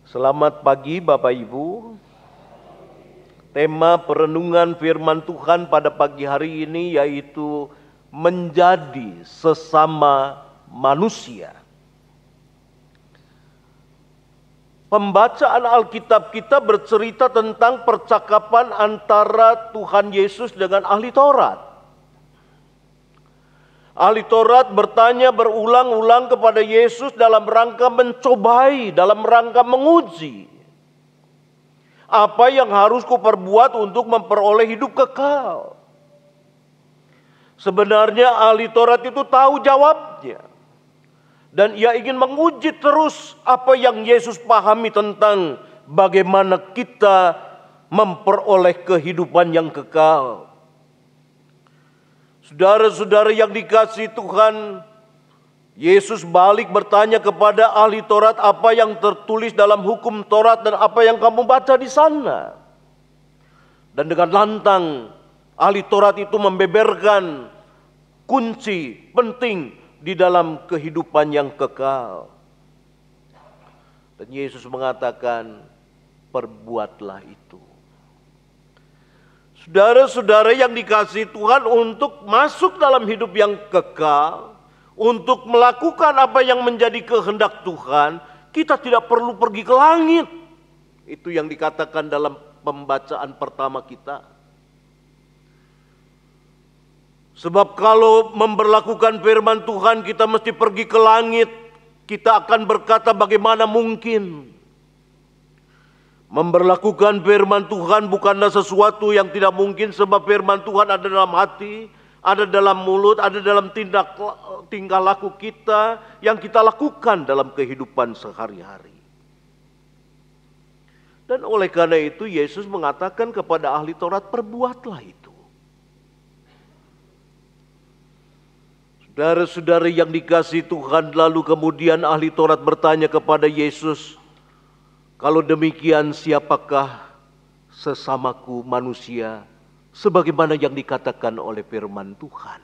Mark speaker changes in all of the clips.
Speaker 1: Selamat pagi Bapak Ibu. Tema perenungan firman Tuhan pada pagi hari ini yaitu menjadi sesama manusia. Pembacaan Alkitab kita bercerita tentang percakapan antara Tuhan Yesus dengan ahli Taurat. Ahli Taurat bertanya berulang-ulang kepada Yesus dalam rangka mencobai, dalam rangka menguji. Apa yang harus kuperbuat untuk memperoleh hidup kekal? Sebenarnya ahli Taurat itu tahu jawabnya. Dan ia ingin menguji terus apa yang Yesus pahami tentang bagaimana kita memperoleh kehidupan yang kekal. Saudara-saudara yang dikasihi Tuhan, Yesus balik bertanya kepada ahli Taurat apa yang tertulis dalam hukum Taurat dan apa yang kamu baca di sana. Dan dengan lantang ahli Taurat itu membeberkan kunci penting di dalam kehidupan yang kekal. Dan Yesus mengatakan, perbuatlah itu. Saudara-saudara yang dikasihi Tuhan, untuk masuk dalam hidup yang kekal, untuk melakukan apa yang menjadi kehendak Tuhan, kita tidak perlu pergi ke langit. Itu yang dikatakan dalam pembacaan pertama kita. Sebab kalau memberlakukan firman Tuhan kita mesti pergi ke langit, kita akan berkata bagaimana mungkin. Memberlakukan firman Tuhan bukanlah sesuatu yang tidak mungkin, sebab firman Tuhan ada dalam hati, ada dalam mulut, ada dalam tingkah laku kita yang kita lakukan dalam kehidupan sehari-hari. Dan oleh karena itu Yesus mengatakan kepada ahli Taurat, perbuatlah itu. Saudara-saudara yang dikasihi Tuhan, lalu kemudian ahli Taurat bertanya kepada Yesus, kalau demikian siapakah sesamaku manusia sebagaimana yang dikatakan oleh firman Tuhan?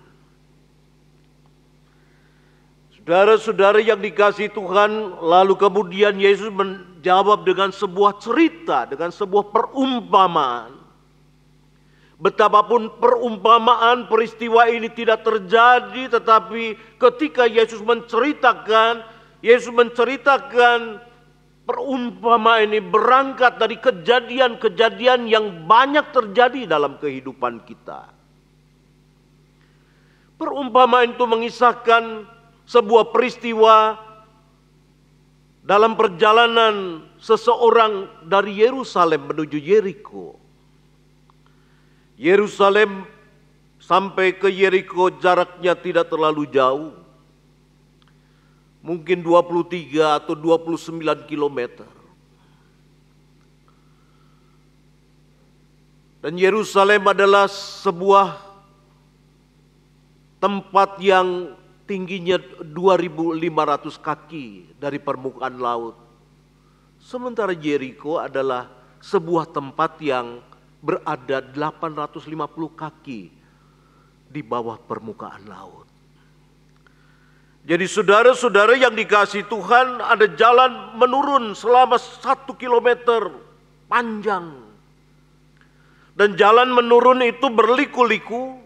Speaker 1: Saudara-saudara yang dikasihi Tuhan, lalu kemudian Yesus menjawab dengan sebuah cerita, dengan sebuah perumpamaan. Betapapun perumpamaan peristiwa ini tidak terjadi, tetapi ketika Yesus menceritakan perumpamaan ini berangkat dari kejadian-kejadian yang banyak terjadi dalam kehidupan kita. Perumpamaan itu mengisahkan sebuah peristiwa dalam perjalanan seseorang dari Yerusalem menuju Yeriko. Yerusalem sampai ke Yeriko jaraknya tidak terlalu jauh. Mungkin 23 atau 29 kilometer. Dan Yerusalem adalah sebuah tempat yang tingginya 2.500 kaki dari permukaan laut. Sementara Yeriko adalah sebuah tempat yang berada 850 kaki di bawah permukaan laut. Jadi saudara-saudara yang dikasihi Tuhan, ada jalan menurun selama 1 kilometer panjang. Dan jalan menurun itu berliku-liku.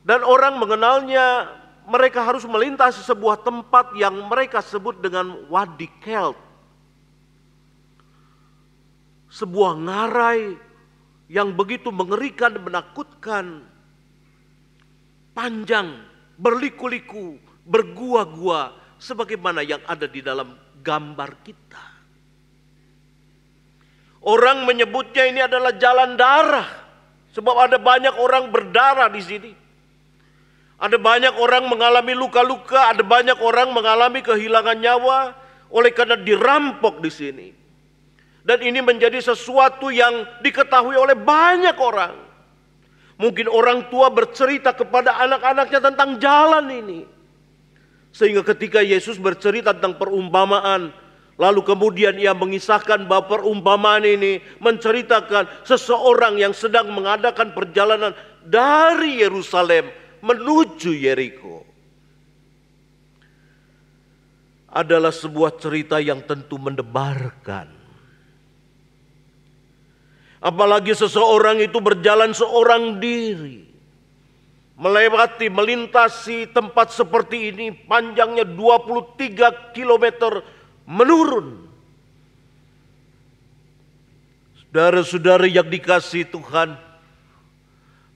Speaker 1: Dan orang mengenalnya, mereka harus melintasi sebuah tempat yang mereka sebut dengan Wadi Kelt. Sebuah ngarai yang begitu mengerikan dan menakutkan. Panjang, berliku-liku, bergua-gua, sebagaimana yang ada di dalam gambar kita. Orang menyebutnya ini adalah jalan darah, sebab ada banyak orang berdarah di sini. Ada banyak orang mengalami luka-luka, ada banyak orang mengalami kehilangan nyawa oleh karena dirampok di sini. Dan ini menjadi sesuatu yang diketahui oleh banyak orang. Mungkin orang tua bercerita kepada anak-anaknya tentang jalan ini. Sehingga ketika Yesus bercerita tentang perumpamaan, lalu kemudian ia mengisahkan bahwa perumpamaan ini menceritakan seseorang yang sedang mengadakan perjalanan dari Yerusalem menuju Yeriko. adalah sebuah cerita yang tentu mendebarkan. Apalagi seseorang itu berjalan seorang diri, melintasi tempat seperti ini, panjangnya 23 kilometer menurun. Saudara-saudara yang dikasihi Tuhan,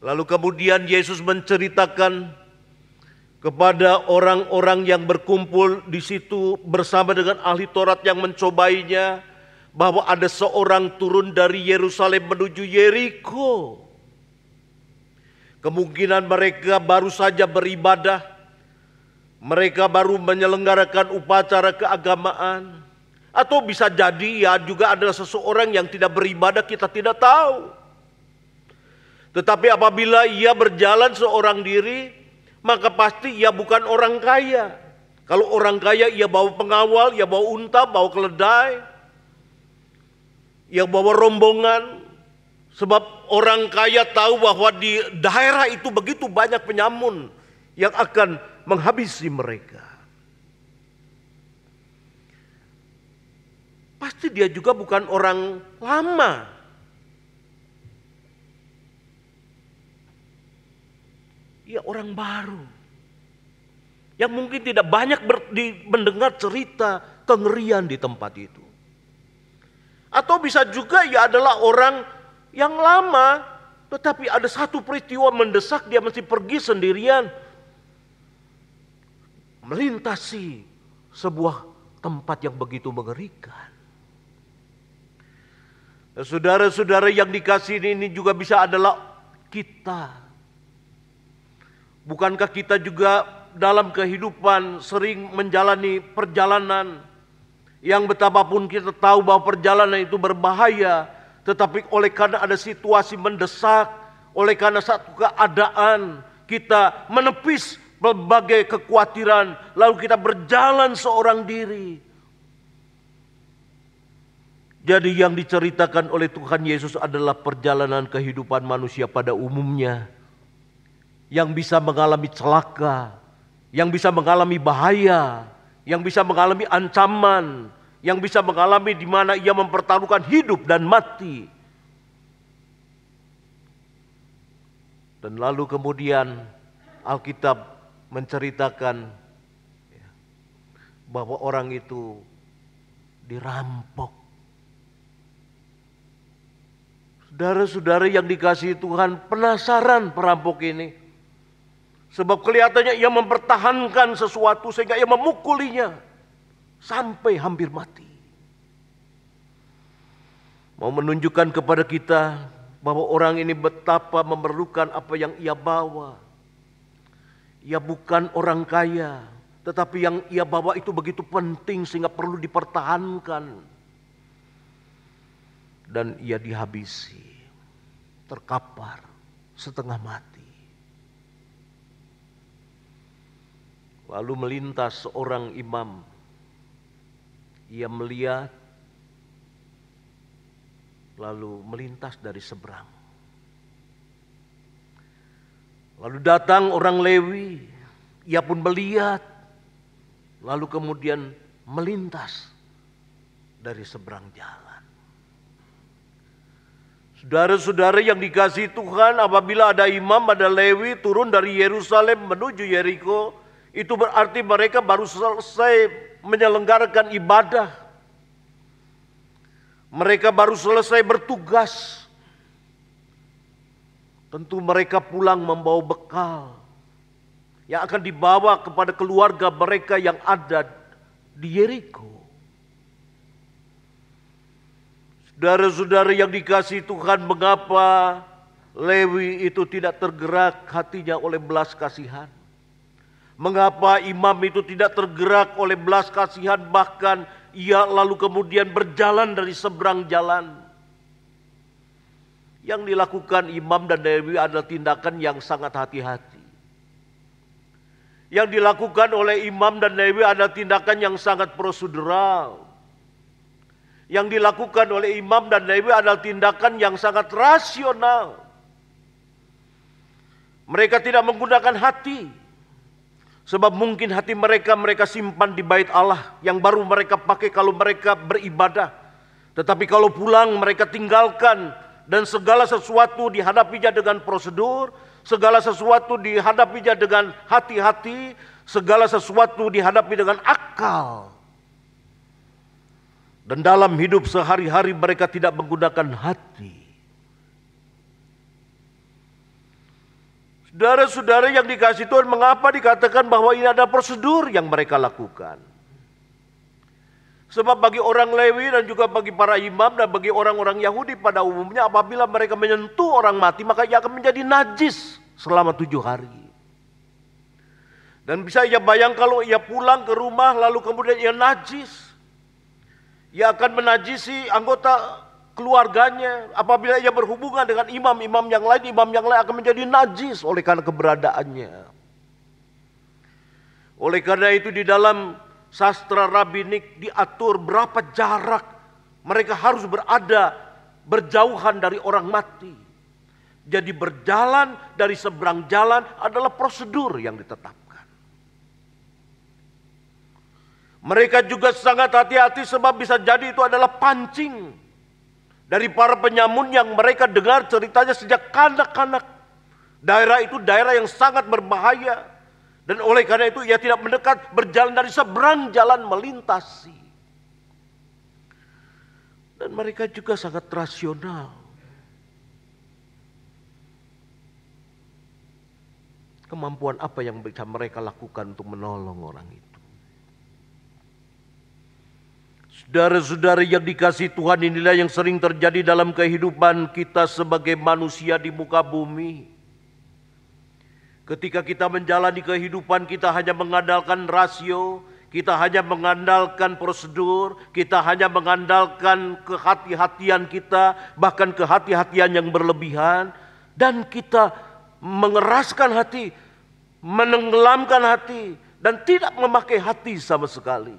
Speaker 1: lalu kemudian Yesus menceritakan kepada orang-orang yang berkumpul di situ bersama dengan ahli Taurat yang mencobainya, bahwa ada seorang turun dari Yerusalem menuju Yeriko. Kemungkinan mereka baru saja beribadah, mereka baru menyelenggarakan upacara keagamaan, atau bisa jadi ya juga adalah seseorang yang tidak beribadah, kita tidak tahu. Tetapi apabila ia berjalan seorang diri, maka pasti ia bukan orang kaya. Kalau orang kaya ia bawa pengawal, ia bawa unta, bawa keledai, ia bawa rombongan. Sebab orang kaya tahu bahwa di daerah itu begitu banyak penyamun yang akan menghabisi mereka. Pasti dia juga bukan orang lama. Ia orang baru. Yang mungkin tidak banyak mendengar cerita kengerian di tempat itu. Atau bisa juga ia adalah orang yang lama, tetapi ada satu peristiwa mendesak dia mesti pergi sendirian, melintasi sebuah tempat yang begitu mengerikan. Saudara-saudara yang dikasihi ini juga bisa adalah kita. Bukankah kita juga dalam kehidupan sering menjalani perjalanan yang betapapun kita tahu bahwa perjalanan itu berbahaya, tetapi oleh karena ada situasi mendesak, oleh karena satu keadaan, kita menepis berbagai kekhawatiran, lalu kita berjalan seorang diri. Jadi yang diceritakan oleh Tuhan Yesus adalah perjalanan kehidupan manusia pada umumnya, yang bisa mengalami celaka, yang bisa mengalami bahaya, yang bisa mengalami ancaman, yang bisa mengalami di mana ia mempertaruhkan hidup dan mati. Dan lalu kemudian Alkitab menceritakan bahwa orang itu dirampok. Saudara-saudara yang dikasihi Tuhan, penasaran perampok ini. Sebab kelihatannya ia mempertahankan sesuatu sehingga ia memukulinya sampai hampir mati. Mau menunjukkan kepada kita bahwa orang ini betapa memerlukan apa yang ia bawa. Ia bukan orang kaya, tetapi yang ia bawa itu begitu penting sehingga perlu dipertahankan. Dan ia dihabisi, terkapar, setengah mati. Lalu melintas seorang imam. Ia melihat, lalu melintas dari seberang. Lalu datang orang Lewi, ia pun melihat, lalu kemudian melintas dari seberang jalan. Saudara-saudara yang dikasihi Tuhan, apabila ada imam, ada Lewi turun dari Yerusalem menuju Yeriko, itu berarti mereka baru selesai menyelenggarakan ibadah. Mereka baru selesai bertugas. Tentu mereka pulang membawa bekal yang akan dibawa kepada keluarga mereka yang ada di Yeriko. Saudara-saudara yang dikasihi Tuhan, mengapa Lewi itu tidak tergerak hatinya oleh belas kasihan? Mengapa imam itu tidak tergerak oleh belas kasihan, bahkan ia lalu kemudian berjalan dari seberang jalan? Yang dilakukan imam dan Lewi adalah tindakan yang sangat hati-hati. Yang dilakukan oleh imam dan Lewi adalah tindakan yang sangat prosedural. Yang dilakukan oleh imam dan Lewi adalah tindakan yang sangat rasional. Mereka tidak menggunakan hati. Sebab mungkin hati mereka simpan di bait Allah yang baru mereka pakai kalau mereka beribadah. Tetapi kalau pulang mereka tinggalkan, dan segala sesuatu dihadapinya dengan prosedur, segala sesuatu dihadapinya dengan hati-hati, segala sesuatu dihadapi dengan akal. Dan dalam hidup sehari-hari mereka tidak menggunakan hati. Saudara-saudara yang dikasihi Tuhan, mengapa dikatakan bahwa ini ada prosedur yang mereka lakukan? Sebab bagi orang Lewi dan juga bagi para imam dan bagi orang-orang Yahudi pada umumnya, apabila mereka menyentuh orang mati, maka ia akan menjadi najis selama 7 hari. Dan bisa ia bayang kalau ia pulang ke rumah lalu kemudian ia najis. Ia akan menajisi anggota keluarganya. Apabila ia berhubungan dengan imam yang lain akan menjadi najis oleh karena keberadaannya. Oleh karena itu di dalam sastra rabbinik diatur berapa jarak mereka harus berada berjauhan dari orang mati. Jadi berjalan dari seberang jalan adalah prosedur yang ditetapkan. Mereka juga sangat hati-hati sebab bisa jadi itu adalah pancing dari para penyamun yang mereka dengar ceritanya sejak kanak-kanak. Daerah itu daerah yang sangat berbahaya. Dan oleh karena itu ia tidak mendekat, berjalan dari seberang jalan melintasi. Dan mereka juga sangat rasional. Kemampuan apa yang bisa mereka lakukan untuk menolong orang itu? Saudara-saudara yang dikasihi Tuhan, inilah yang sering terjadi dalam kehidupan kita sebagai manusia di muka bumi. Ketika kita menjalani kehidupan, kita hanya mengandalkan rasio, kita hanya mengandalkan prosedur, kita hanya mengandalkan kehati-hatian kita, bahkan kehati-hatian yang berlebihan, dan kita mengeraskan hati, menenggelamkan hati, dan tidak memakai hati sama sekali.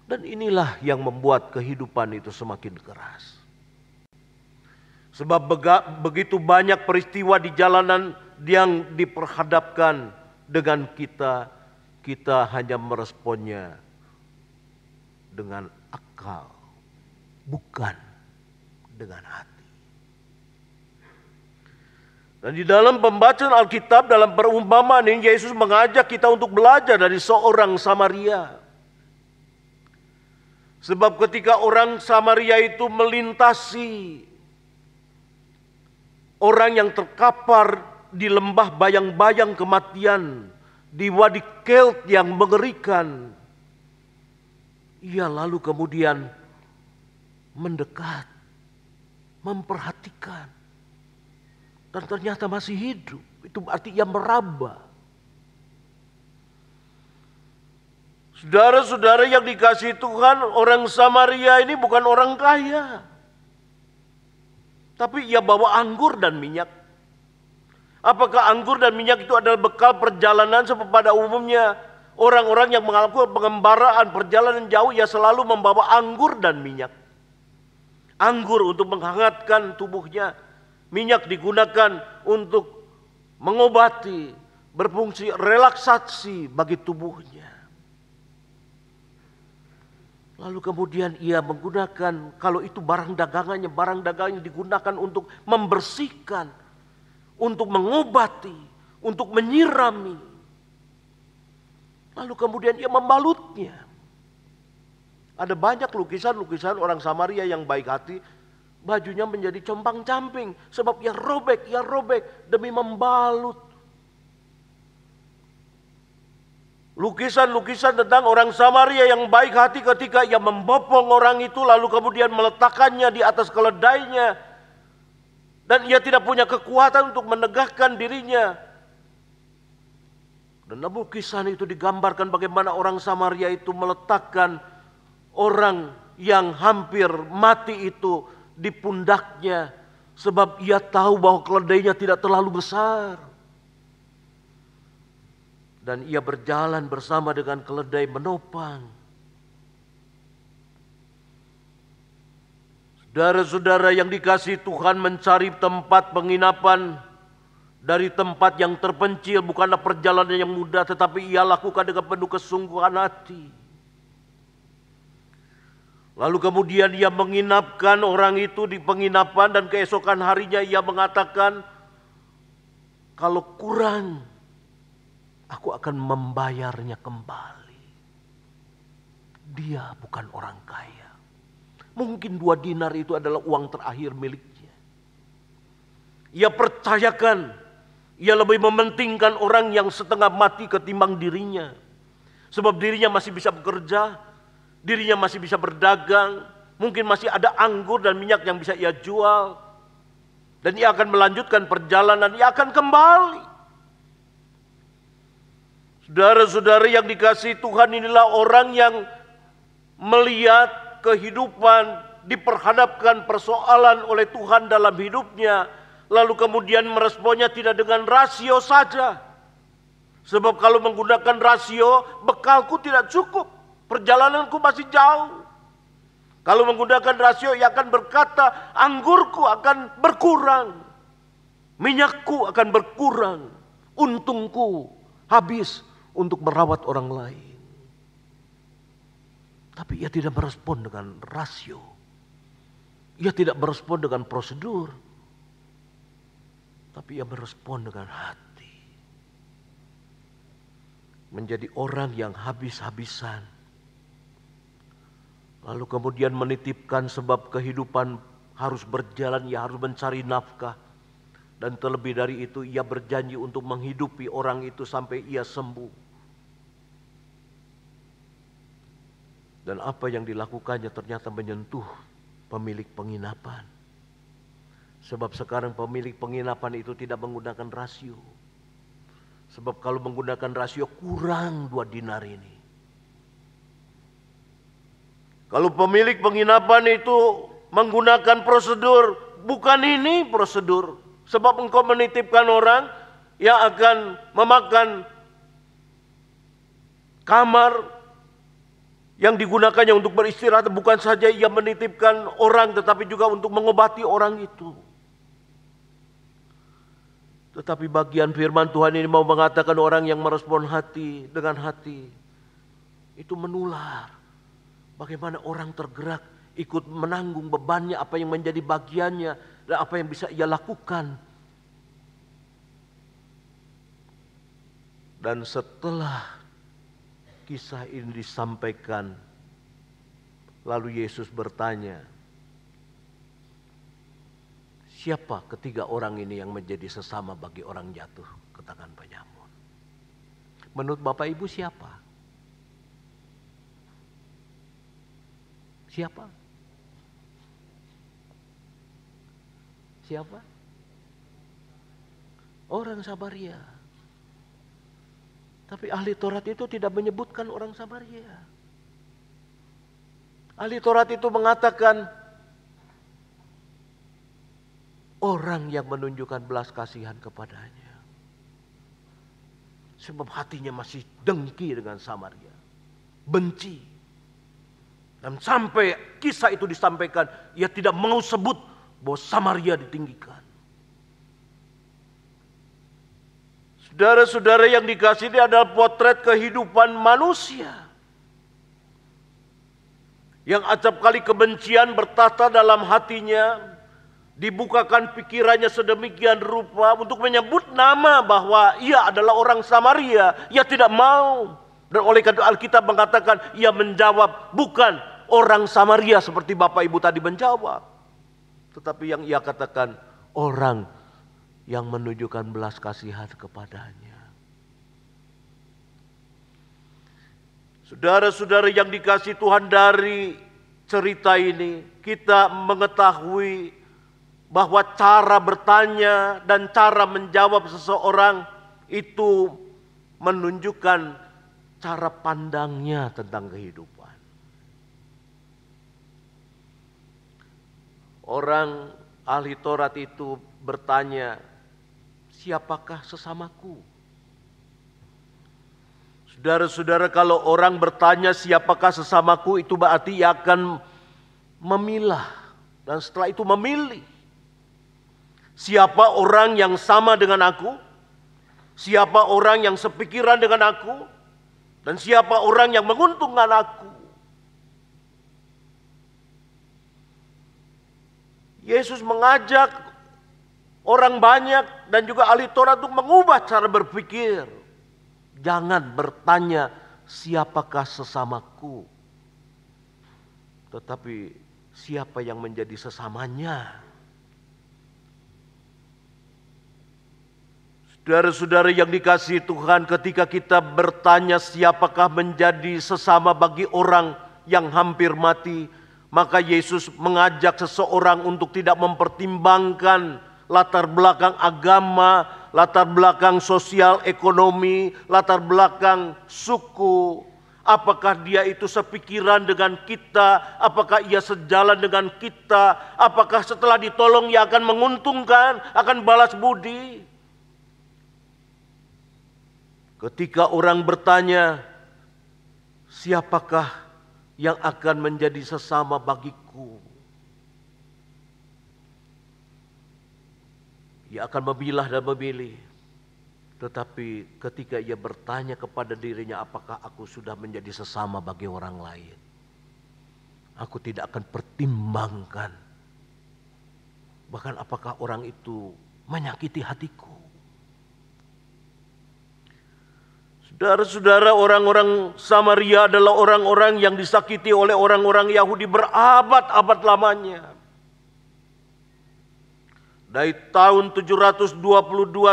Speaker 1: Dan inilah yang membuat kehidupan itu semakin keras. Sebab begitu banyak peristiwa di jalanan yang diperhadapkan dengan kita, kita hanya meresponnya dengan akal, bukan dengan hati. Dan di dalam pembacaan Alkitab, dalam perumpamaan ini Yesus mengajak kita untuk belajar dari seorang Samaria. Sebab ketika orang Samaria itu melintasi orang yang terkapar di lembah bayang-bayang kematian, di Wadi Kelt yang mengerikan, ia lalu kemudian mendekat, memperhatikan, dan ternyata masih hidup. Itu berarti ia meraba. Saudara-saudara yang dikasihi Tuhan, orang Samaria ini bukan orang kaya. Tapi ia bawa anggur dan minyak. Apakah anggur dan minyak itu adalah bekal perjalanan? Sebab pada umumnya orang-orang yang melakukan pengembaraan perjalanan jauh, ia selalu membawa anggur dan minyak. Anggur untuk menghangatkan tubuhnya. Minyak digunakan untuk mengobati, berfungsi relaksasi bagi tubuhnya. Lalu kemudian ia menggunakan, kalau itu barang dagangannya digunakan untuk membersihkan, untuk mengobati, untuk menyirami. Lalu kemudian ia membalutnya. Ada banyak lukisan-lukisan orang Samaria yang baik hati, bajunya menjadi compang-camping sebab ia robek demi membalut. Lukisan-lukisan tentang orang Samaria yang baik hati ketika ia membopong orang itu lalu kemudian meletakkannya di atas keledainya. Dan ia tidak punya kekuatan untuk menegakkan dirinya. Dan dalam lukisan itu digambarkan bagaimana orang Samaria itu meletakkan orang yang hampir mati itu di pundaknya. Sebab ia tahu bahwa keledainya tidak terlalu besar. Dan ia berjalan bersama dengan keledai menopang. Saudara-saudara yang dikasihi Tuhan, mencari tempat penginapan dari tempat yang terpencil, bukanlah perjalanan yang mudah, tetapi ia lakukan dengan penuh kesungguhan hati. Lalu kemudian ia menginapkan orang itu di penginapan, dan keesokan harinya ia mengatakan, kalau kurang, aku akan membayarnya kembali. Dia bukan orang kaya. Mungkin 2 dinar itu adalah uang terakhir miliknya. Ia percayakan, ia lebih mementingkan orang yang setengah mati ketimbang dirinya. Sebab dirinya masih bisa bekerja, dirinya masih bisa berdagang, mungkin masih ada anggur dan minyak yang bisa ia jual. Dan ia akan melanjutkan perjalanan, ia akan kembali. Saudara-saudara yang dikasihi Tuhan, inilah orang yang melihat kehidupan, diperhadapkan persoalan oleh Tuhan dalam hidupnya, lalu kemudian meresponnya tidak dengan rasio saja. Sebab kalau menggunakan rasio, bekalku tidak cukup, perjalananku masih jauh. Kalau menggunakan rasio, ia akan berkata, anggurku akan berkurang, minyakku akan berkurang, untungku habis untuk merawat orang lain. Tapi ia tidak merespon dengan rasio. Ia tidak merespon dengan prosedur. Tapi ia merespon dengan hati. Menjadi orang yang habis-habisan. Lalu kemudian menitipkan, sebab kehidupan harus berjalan, ia harus mencari nafkah. Dan terlebih dari itu ia berjanji untuk menghidupi orang itu sampai ia sembuh. Dan apa yang dilakukannya ternyata menyentuh pemilik penginapan. Sebab sekarang pemilik penginapan itu tidak menggunakan rasio. Sebab kalau menggunakan rasio kurang 2 dinar ini. Kalau pemilik penginapan itu menggunakan prosedur, bukan ini prosedur. Sebab engkau menitipkan orang yang akan memakan kamar yang digunakannya untuk beristirahat, bukan saja ia menitipkan orang, tetapi juga untuk mengobati orang itu. Tetapi bagian firman Tuhan ini mau mengatakan orang yang merespon hati dengan hati, itu menular. Bagaimana orang tergerak, ikut menanggung bebannya, apa yang menjadi bagiannya, dan apa yang bisa ia lakukan. Dan setelah kisah ini disampaikan, lalu Yesus bertanya, siapa ketiga orang ini yang menjadi sesama bagi orang jatuh ke tangan penyamun? Menurut Bapak Ibu siapa? Siapa? Siapa? Orang Samaria. Tapi ahli Taurat itu tidak menyebutkan orang Samaria. Ahli Taurat itu mengatakan orang yang menunjukkan belas kasihan kepadanya. Sebab hatinya masih dengki dengan Samaria. Benci. Dan sampai kisah itu disampaikan, ia tidak mau sebut bahwa Samaria ditinggikan. Saudara-saudara yang dikasihi, ini adalah potret kehidupan manusia. Yang acap kali kebencian bertata dalam hatinya, dibukakan pikirannya sedemikian rupa untuk menyebut nama bahwa ia adalah orang Samaria. Ia tidak mau. Dan oleh karena Alkitab mengatakan, ia menjawab bukan orang Samaria seperti Bapak Ibu tadi menjawab. Tetapi yang ia katakan orang yang menunjukkan belas kasihan kepadanya. Saudara-saudara yang dikasihi Tuhan, dari cerita ini kita mengetahui bahwa cara bertanya dan cara menjawab seseorang itu menunjukkan cara pandangnya tentang kehidupan. Orang ahli Taurat itu bertanya, siapakah sesamaku? Saudara-saudara, kalau orang bertanya siapakah sesamaku, itu berarti ia akan memilah. Dan setelah itu memilih. Siapa orang yang sama dengan aku? Siapa orang yang sepikiran dengan aku? Dan siapa orang yang menguntungkan aku? Yesus mengajak orang banyak dan juga ahli Taurat untuk mengubah cara berpikir. Jangan bertanya siapakah sesamaku, tetapi siapa yang menjadi sesamanya. Saudara-saudara yang dikasihi Tuhan, ketika kita bertanya siapakah menjadi sesama bagi orang yang hampir mati, maka Yesus mengajak seseorang untuk tidak mempertimbangkan latar belakang agama, latar belakang sosial ekonomi, latar belakang suku. Apakah dia itu sepikiran dengan kita? Apakah ia sejalan dengan kita? Apakah setelah ditolong ia akan menguntungkan, akan balas budi? Ketika orang bertanya, siapakah yang akan menjadi sesama bagiku? Ia akan memilah dan memilih. Tetapi ketika ia bertanya kepada dirinya, apakah aku sudah menjadi sesama bagi orang lain? Aku tidak akan pertimbangkan. Bahkan apakah orang itu menyakiti hatiku? Saudara-saudara, orang-orang Samaria adalah orang-orang yang disakiti oleh orang-orang Yahudi berabad-abad lamanya. Dari tahun 722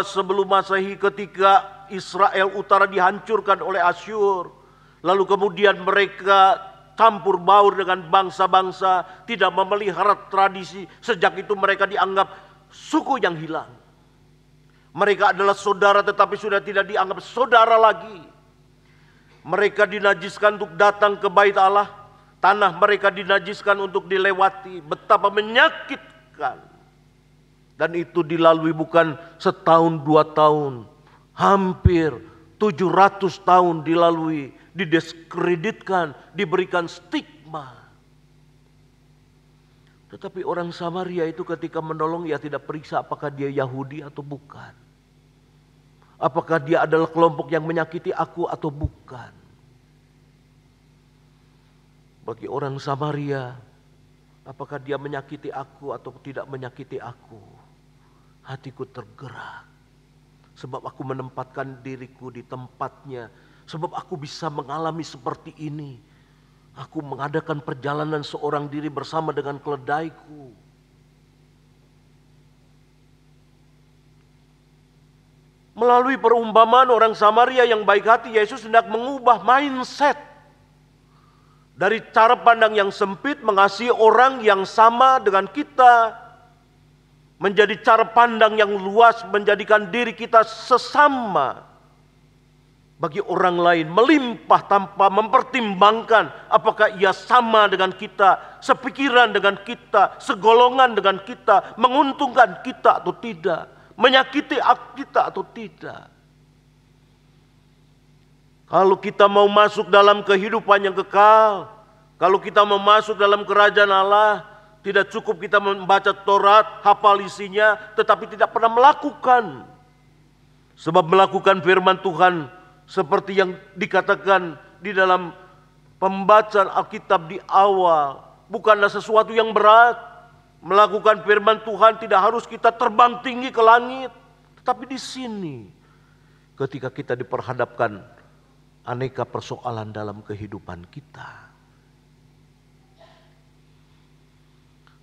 Speaker 1: sebelum Masehi ketika Israel Utara dihancurkan oleh Asyur. Lalu kemudian mereka campur baur dengan bangsa-bangsa, tidak memelihara tradisi. Sejak itu mereka dianggap suku yang hilang. Mereka adalah saudara tetapi sudah tidak dianggap saudara lagi. Mereka dinajiskan untuk datang ke bait Allah. Tanah mereka dinajiskan untuk dilewati. Betapa menyakitkan. Dan itu dilalui bukan setahun 2 tahun. Hampir 700 tahun dilalui. Didiskreditkan, diberikan stigma. Tetapi orang Samaria itu ketika menolong, ia tidak periksa apakah dia Yahudi atau bukan. Apakah dia adalah kelompok yang menyakiti aku atau bukan. Bagi orang Samaria, apakah dia menyakiti aku atau tidak menyakiti aku, hatiku tergerak. Sebab aku menempatkan diriku di tempatnya. Sebab aku bisa mengalami seperti ini. Aku mengadakan perjalanan seorang diri bersama dengan keledaiku. Melalui perumpamaan orang Samaria yang baik hati, Yesus hendak mengubah mindset. Dari cara pandang yang sempit mengasihi orang yang sama dengan kita. Menjadi cara pandang yang luas, menjadikan diri kita sesama bagi orang lain, melimpah tanpa mempertimbangkan apakah ia sama dengan kita, sepikiran dengan kita, segolongan dengan kita, menguntungkan kita atau tidak, menyakiti kita atau tidak. Kalau kita mau masuk dalam kehidupan yang kekal, kalau kita mau masuk dalam kerajaan Allah, tidak cukup kita membaca Taurat, hafal isinya, tetapi tidak pernah melakukan. Sebab melakukan firman Tuhan seperti yang dikatakan di dalam pembacaan Alkitab di awal, bukanlah sesuatu yang berat. Melakukan firman Tuhan tidak harus kita terbang tinggi ke langit. Tetapi di sini, ketika kita diperhadapkan aneka persoalan dalam kehidupan kita.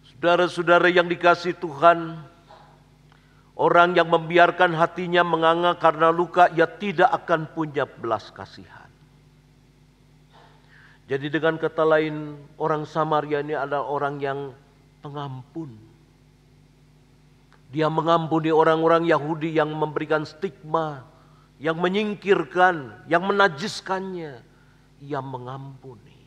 Speaker 1: Saudara-saudara yang dikasihi Tuhan, orang yang membiarkan hatinya menganga karena luka, ia tidak akan punya belas kasihan. Jadi dengan kata lain, orang Samaria ini adalah orang yang pengampun. Dia mengampuni orang-orang Yahudi yang memberikan stigma, yang menyingkirkan, yang menajiskannya. Ia mengampuni.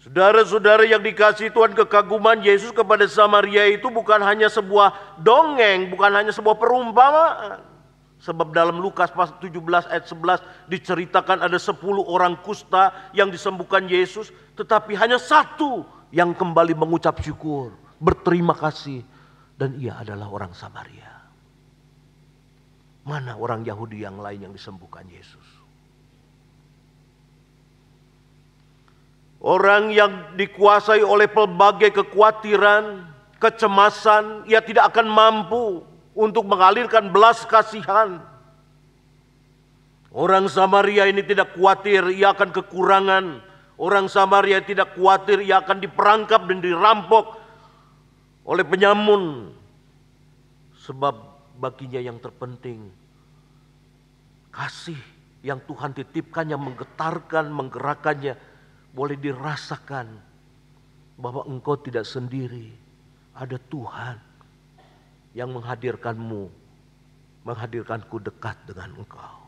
Speaker 1: Saudara-saudara yang dikasihi Tuhan, kekaguman Yesus kepada Samaria itu bukan hanya sebuah dongeng, bukan hanya sebuah perumpamaan. Sebab dalam Lukas pasal 17 ayat 11 diceritakan ada 10 orang kusta yang disembuhkan Yesus. Tetapi hanya satu yang kembali mengucap syukur. berterima kasih, dan ia adalah orang Samaria. Mana orang Yahudi yang lain yang disembuhkan Yesus? Orang yang dikuasai oleh pelbagai kekhawatiran, kecemasan, ia tidak akan mampu untuk mengalirkan belas kasihan. Orang Samaria ini tidak khawatir ia akan kekurangan. Orang Samaria tidak khawatir ia akan diperangkap dan dirampok oleh penyamun. Sebab baginya yang terpenting, kasih yang Tuhan titipkan, yang menggetarkan, menggerakkannya, boleh dirasakan bahwa engkau tidak sendiri. Ada Tuhan yang menghadirkanku dekat dengan engkau.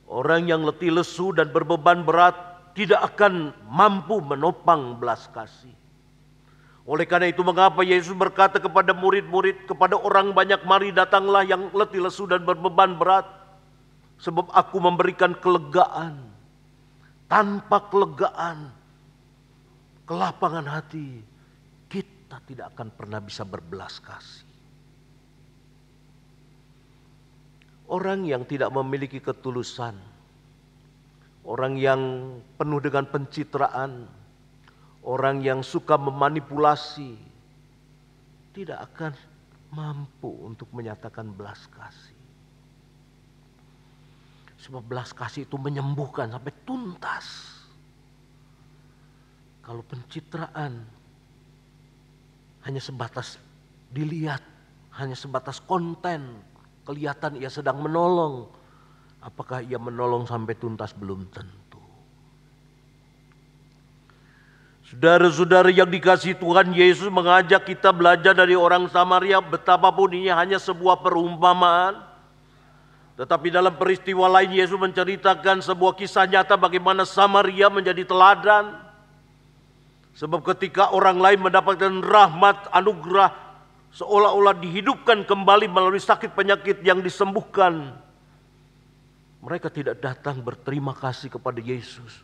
Speaker 1: Orang yang letih lesu dan berbeban berat tidak akan mampu menopang belas kasih. Oleh karena itu mengapa Yesus berkata kepada murid-murid, kepada orang banyak, mari datanglah yang letih lesu dan berbeban berat, sebab aku memberikan kelegaan. Tanpa kelegaan, kelapangan hati, kita tidak akan pernah bisa berbelas kasih. Orang yang tidak memiliki ketulusan, orang yang penuh dengan pencitraan, orang yang suka memanipulasi, tidak akan mampu untuk menyatakan belas kasih. Sebab belas kasih itu menyembuhkan sampai tuntas. Kalau pencitraan hanya sebatas dilihat, hanya sebatas konten, kelihatan ia sedang menolong. Apakah ia menolong sampai tuntas? Belum tentu. Saudara-saudara yang dikasihi Tuhan, Yesus mengajak kita belajar dari orang Samaria, betapapun ini hanya sebuah perumpamaan. Tetapi dalam peristiwa lain Yesus menceritakan sebuah kisah nyata bagaimana Samaria menjadi teladan. Sebab ketika orang lain mendapatkan rahmat, anugerah, seolah-olah dihidupkan kembali melalui sakit penyakit yang disembuhkan, mereka tidak datang berterima kasih kepada Yesus.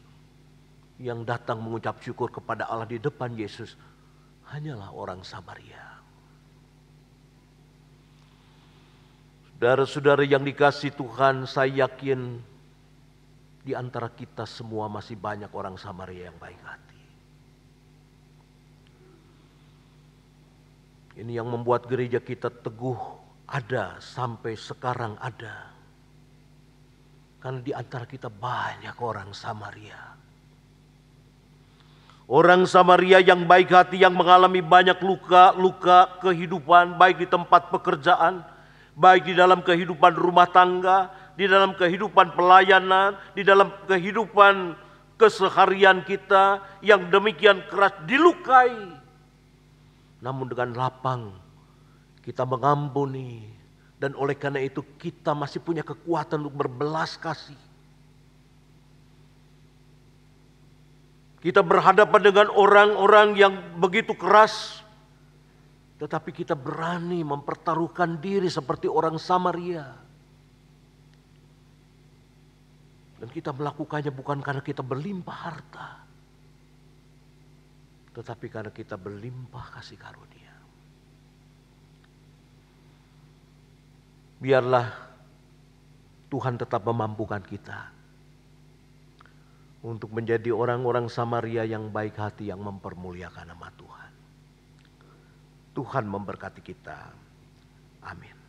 Speaker 1: Yang datang mengucap syukur kepada Allah di depan Yesus hanyalah orang Samaria. Saudara-saudara yang dikasihi Tuhan, saya yakin di antara kita semua masih banyak orang Samaria yang baik hati. Ini yang membuat gereja kita teguh ada sampai sekarang ada. Karena di antara kita banyak orang Samaria. Orang Samaria yang baik hati, yang mengalami banyak luka-luka kehidupan, baik di tempat pekerjaan, baik di dalam kehidupan rumah tangga, di dalam kehidupan pelayanan, di dalam kehidupan keseharian kita yang demikian keras dilukai. Namun dengan lapang kita mengampuni, dan oleh karena itu kita masih punya kekuatan untuk berbelas kasih. Kita berhadapan dengan orang-orang yang begitu keras, tetapi kita berani mempertaruhkan diri seperti orang Samaria. Dan kita melakukannya bukan karena kita berlimpah harta, tetapi karena kita berlimpah kasih karunia. Biarlah Tuhan tetap memampukan kita untuk menjadi orang-orang Samaria yang baik hati, yang mempermuliakan nama Tuhan. Tuhan memberkati kita. Amin.